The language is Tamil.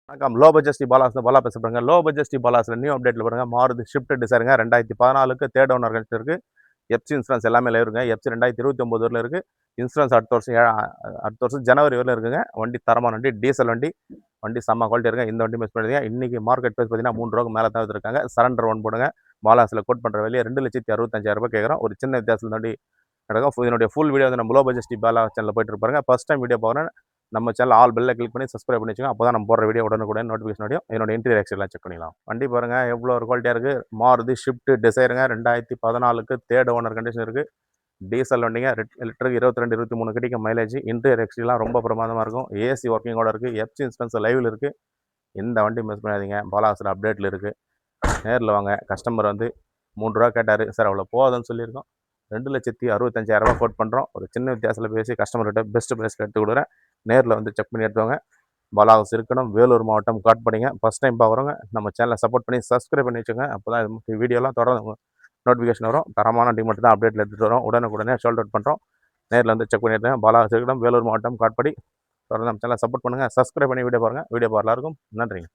வணக்கம். லோ பட்ஜெட் பாலாஸ் பாலா பேசுகிறேங்க. லோ பட்ஜெட் பாலாஸில் நியூ அப்டேட்டில் பாருங்கள். மாருதி ஷிஃப்ட் டிசைருங்க 2014க்கு தேர்ட் ஓனர் கண்டிஷன் இருக்குது. எஃப்சி இன்சூரன்ஸ் எல்லாமே இருக்குங்க. எஃப்சி 2029 வரையில் இருக்குது. இன்சூரன்ஸ் அடுத்த வருஷம் ஜனவரி வரையில் இருக்குங்க. வண்டி தரமான வண்டி, டீசல் வண்டி. வண்டி செம்ம குவாலிட்டி இருக்குங்க. இந்த வண்டி மிஸ் பண்ணிடுங்க. இன்றைக்கி மார்க்கெட் ப்ரைஸ் பார்த்தீங்கன்னா 3 ரூபாய்க்கு மேலே தான் இருக்காங்க. சரண்டர் ஒன் போடுங்க. பாலாஸில் கோட் பண்ணுற வெளியே 2,65,000 கேட்குறோம். ஒரு சின்ன வித்தியாசம் வண்டி நடக்கும். இதனுடைய ஃபுல் வீடியோ வந்து நம்ம லோ பட்ஜெட் பாலா சேனலில் போயிட்டு இருப்பாருங்க. ஃபஸ்ட் டைம் வீடியோ பார்க்குறேன் நம்ம சேனல் ஆல் பெல்ல கிளிக் பண்ணி சப்ஸ்கிரைப் பண்ணி வச்சுக்கோங்க. அப்போ தான் நம்ம போடுற வீடியோ உடனுக்குடன் நோட்டிஃபிகேஷன் வரும். என்னோட இன்டீரியர் எக்ஸ்ட்ரா செக் பண்ணிக்கலாம். வண்டி பாருங்கள் எவ்வளோ ஒரு குவாலிட்டியாக இருக்குது. மாருதி ஷிஃப்ட் டிசைருங்க 2014க்கு தேர்ட் ஓனர் கண்டிஷன் இருக்குது. டீசல் வண்டிங்க. லிட்டருக்கு 22 23 கிடைக்கும் மைலேஜ். இன்டீரியர் எக்ஸ்ட்ரீலாம் ரொம்ப பிரமாதமாக இருக்கும். ஏசி ஒர்க்கிங்கோட இருக்குது. எஃப்சி இன்சூரன்ஸ் லைவில் இருக்குது. இந்த வண்டி மிஸ் பண்ணாதீங்க. பாலாஸில் அப்டேட்டில் இருக்குது. நேரில் வாங்க. கஸ்டமர் வந்து 3 ரூபா கேட்டார். சார் அவ்வளோ போகாதுன்னு சொல்லியிருக்கோம். 2,65,000 கோட் பண்ணுறோம். ஒரு சின்ன வித்தியாசத்தில் பேசி கஸ்டமர்கிட்ட பெஸ்ட் ப்ரைஸில் எடுத்து கொடுக்குறேன். நேரில் வந்து செக் பண்ணி எடுத்துவாங்க. பாலாஸ் இருக்கணும், வேலூர் மாவட்டம் காட்பாடிங்க. ஃபஸ்ட் டைம் பார்க்குறவங்க நம்ம சேனலை சப்போர்ட் பண்ணி சப்ஸ்கிரைப் பண்ணி வச்சுங்க. அப்போ தான் வீடியோலாம் தொடர்ந்து நோட்டிஃபிகேஷன் வரும். தரமான வண்டி மட்டும் தான் அப்டேட்டில் எடுத்துகிட்டு வரோம். உடனே ஷோல்ட் அவுட் பண்ணுறோம். நேரில் வந்து செக் பண்ணி எடுத்துங்க. பாலாஸ் இருக்கணும், வேலூர் மாவட்டம் காட்பாடி. தொடர்ந்து நம்ம சேனலை சப்போர்ட் பண்ணுங்கள். சப்ஸ்கிரைப் பண்ணி வீடியோ பாருங்கள். வீடியோ எல்லாருக்கும் நன்றிங்க.